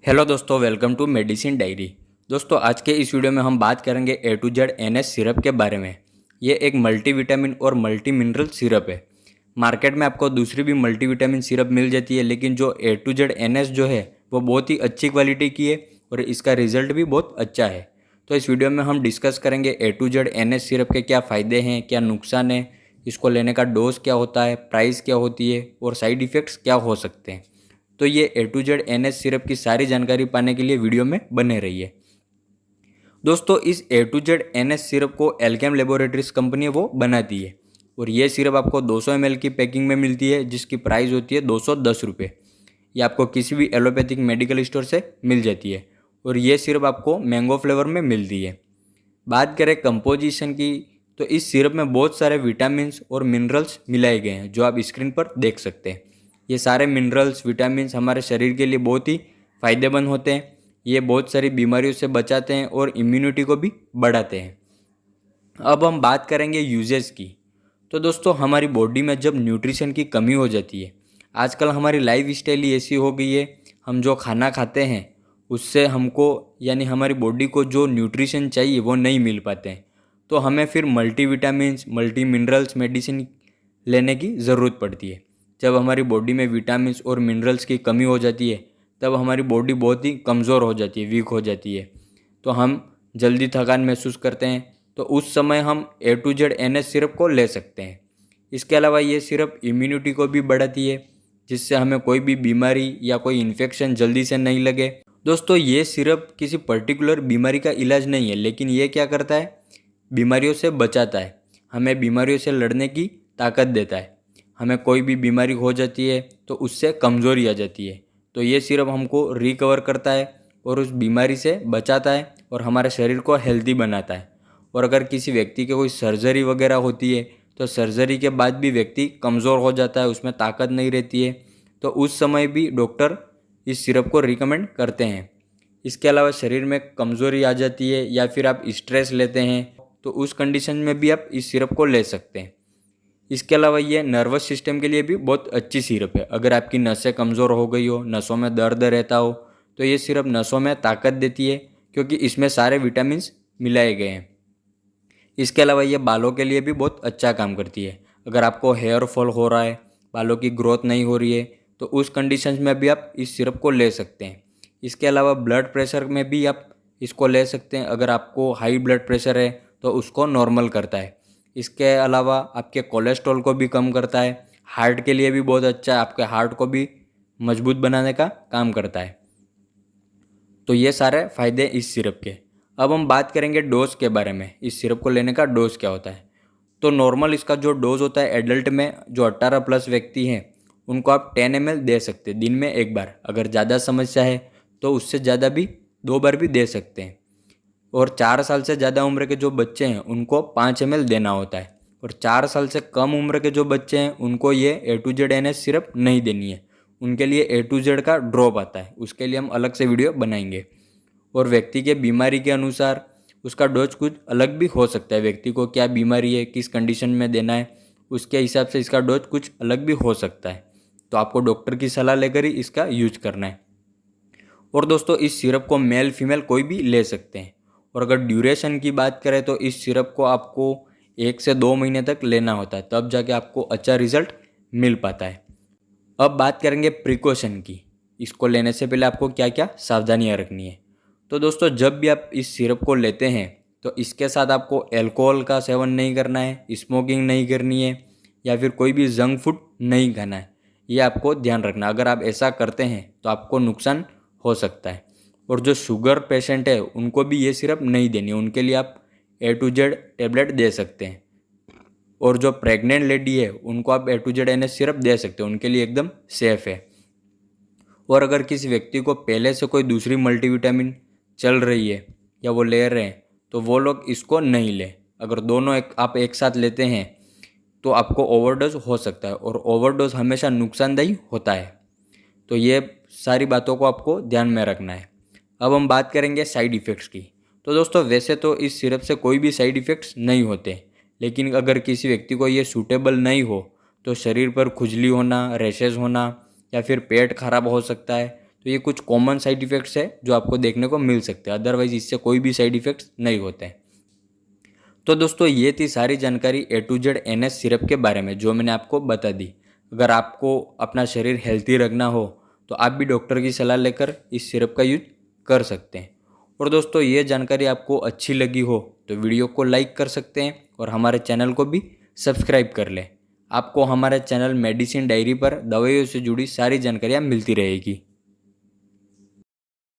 Hello दोस्तों, welcome to medicine diary. दोस्तों, आज के इस वीडियो में हम बात करेंगे A to Z NS syrup के बारे में। ये एक मल्टीविटामिन और मल्टी मिनरल सिरप है। मार्केट में आपको दूसरी भी मल्टीविटामिन सिरप मिल जाती है, लेकिन जो A to Z NS जो है वो बहुत ही अच्छी क्वालिटी की है और इसका रिजल्ट भी बहुत अच्छा है। तो इस वीडियो में हम डिस्कस करेंगे A to Z NS syrup के क्या फ़ायदे हैं, क्या नुकसान है, इसको लेने का डोज क्या होता है, प्राइस क्या होती है और साइड इफ़ेक्ट्स क्या हो सकते हैं। तो ये A to Z NS syrup की सारी जानकारी पाने के लिए वीडियो में बने रहिए। दोस्तों, इस A to Z NS syrup को एल्केम लेबोरेटरीज कंपनी वो बनाती है और ये सिरप आपको 200 ml की पैकिंग में मिलती है, जिसकी प्राइस होती है 210 रुपये। ये आपको किसी भी एलोपैथिक मेडिकल स्टोर से मिल जाती है और ये सिरप आपको मैंगो फ्लेवर में मिलती है। बात करें कंपोजिशन की, तो इस सिरप में बहुत सारे विटामिन्स और मिनरल्स मिलाए गए हैं, जो आप स्क्रीन पर देख सकते हैं। ये सारे मिनरल्स विटामिन्स हमारे शरीर के लिए बहुत ही फ़ायदेमंद होते हैं। ये बहुत सारी बीमारियों से बचाते हैं और इम्यूनिटी को भी बढ़ाते हैं। अब हम बात करेंगे यूजेस की। तो दोस्तों, हमारी बॉडी में जब न्यूट्रिशन की कमी हो जाती है, आजकल हमारी लाइफ स्टाइल ही ऐसी हो गई है, हम जो खाना खाते हैं उससे हमको यानी हमारी बॉडी को जो न्यूट्रिशन चाहिए वो नहीं मिल पाते हैं। तो हमें फिर मल्टीविटामिन्स मल्टी मिनरल्स मेडिसिन लेने की ज़रूरत पड़ती है। जब हमारी बॉडी में विटामिन्स और मिनरल्स की कमी हो जाती है, तब हमारी बॉडी बहुत ही कमज़ोर हो जाती है, वीक हो जाती है। तो हम जल्दी थकान महसूस करते हैं। तो उस समय हम A to Z NS syrup को ले सकते हैं। इसके अलावा ये सिरप इम्यूनिटी को भी बढ़ाती है, जिससे हमें कोई भी बीमारी या कोई इन्फेक्शन जल्दी से नहीं लगे। दोस्तों, ये सिरप किसी पर्टिकुलर बीमारी का इलाज नहीं है, लेकिन ये क्या करता है, बीमारियों से बचाता है, हमें बीमारियों से लड़ने की ताकत देता है। हमें कोई भी बीमारी हो जाती है तो उससे कमज़ोरी आ जाती है, तो ये सिरप हमको रिकवर करता है और उस बीमारी से बचाता है और हमारे शरीर को हेल्दी बनाता है। और अगर किसी व्यक्ति के कोई सर्जरी वगैरह होती है, तो सर्जरी के बाद भी व्यक्ति कमज़ोर हो जाता है, उसमें ताकत नहीं रहती है, तो उस समय भी डॉक्टर इस सिरप को रिकमेंड करते हैं। इसके अलावा शरीर में कमज़ोरी आ जाती है या फिर आप स्ट्रेस लेते हैं, तो उस कंडीशन में भी आप इस सिरप को ले सकते हैं। इसके अलावा ये नर्वस सिस्टम के लिए भी बहुत अच्छी सिरप है। अगर आपकी नसें कमज़ोर हो गई हो, नसों में दर्द रहता हो, तो ये सिरप नसों में ताकत देती है, क्योंकि इसमें सारे विटामिन्स मिलाए गए हैं। इसके अलावा ये बालों के लिए भी बहुत अच्छा काम करती है। अगर आपको हेयर फॉल हो रहा है, बालों की ग्रोथ नहीं हो रही है, तो उस कंडीशंस में भी आप इस सिरप को ले सकते हैं। इसके अलावा ब्लड प्रेशर में भी आप इसको ले सकते हैं। अगर आपको हाई ब्लड प्रेशर है तो उसको नॉर्मल करता है। इसके अलावा आपके कोलेस्ट्रॉल को भी कम करता है। हार्ट के लिए भी बहुत अच्छा है, आपके हार्ट को भी मजबूत बनाने का काम करता है। तो ये सारे फ़ायदे इस सिरप के। अब हम बात करेंगे डोज के बारे में, इस सिरप को लेने का डोज क्या होता है। तो नॉर्मल इसका जो डोज होता है एडल्ट में, जो 18+ व्यक्ति हैं, उनको आप 10 ml दे सकते हैं दिन में एक बार। अगर ज़्यादा समस्या है तो उससे ज़्यादा भी 2 बार भी दे सकते हैं। और 4 साल से ज़्यादा उम्र के जो बच्चे हैं उनको 5 ml देना होता है। और 4 साल से कम उम्र के जो बच्चे हैं उनको ये A to Z NS syrup नहीं देनी है। उनके लिए A to Z का ड्रॉप आता है, उसके लिए हम अलग से वीडियो बनाएंगे। और व्यक्ति के बीमारी के अनुसार उसका डोज कुछ अलग भी हो सकता है। व्यक्ति को क्या बीमारी है, किस कंडीशन में देना है, उसके हिसाब से इसका डोज कुछ अलग भी हो सकता है। तो आपको डॉक्टर की सलाह लेकर ही इसका यूज करना है। और दोस्तों, इस सिरप को मेल फीमेल कोई भी ले सकते हैं। और अगर ड्यूरेशन की बात करें तो इस सिरप को आपको 1 से 2 महीने तक लेना होता है, तब जाके आपको अच्छा रिजल्ट मिल पाता है। अब बात करेंगे प्रिकॉशन की। इसको लेने से पहले आपको क्या क्या सावधानियां रखनी है। तो दोस्तों, जब भी आप इस सिरप को लेते हैं तो इसके साथ आपको अल्कोहल का सेवन नहीं करना है, स्मोकिंग नहीं करनी है या फिर कोई भी जंक फूड नहीं खाना है। ये आपको ध्यान रखना। अगर आप ऐसा करते हैं तो आपको नुकसान हो सकता है। और जो शुगर पेशेंट है उनको भी ये सिरप नहीं देनी है, उनके लिए आप A to Z टेबलेट दे सकते हैं। और जो प्रेग्नेंट लेडी है उनको आप A to Z NS syrup दे सकते हैं, उनके लिए एकदम सेफ़ है। और अगर किसी व्यक्ति को पहले से कोई दूसरी मल्टीविटामिन चल रही है या वो ले रहे हैं, तो वो लोग इसको नहीं लें। अगर दोनों आप एक साथ लेते हैं तो आपको ओवरडोज हो सकता है, और ओवरडोज हमेशा नुकसानदायी होता है। तो ये सारी बातों को आपको ध्यान में रखना है। अब हम बात करेंगे साइड इफ़ेक्ट्स की। तो दोस्तों, वैसे तो इस सिरप से कोई भी साइड इफ़ेक्ट्स नहीं होते, लेकिन अगर किसी व्यक्ति को ये सूटेबल नहीं हो तो शरीर पर खुजली होना, रैशेज़ होना या फिर पेट खराब हो सकता है। तो ये कुछ कॉमन साइड इफ़ेक्ट्स है जो आपको देखने को मिल सकते हैं, अदरवाइज इससे कोई भी साइड इफ़ेक्ट्स नहीं होते हैं। तो दोस्तों ये थी सारी जानकारी A to Z NS syrup के बारे में जो मैंने आपको बता दी। अगर आपको अपना शरीर हेल्थी रखना हो तो आप भी डॉक्टर की सलाह लेकर इस सिरप का यूज कर सकते हैं। और दोस्तों ये जानकारी आपको अच्छी लगी हो तो वीडियो को लाइक कर सकते हैं और हमारे चैनल को भी सब्सक्राइब कर लें। आपको हमारे चैनल मेडिसिन डायरी पर दवाइयों से जुड़ी सारी जानकारियाँ मिलती रहेगी।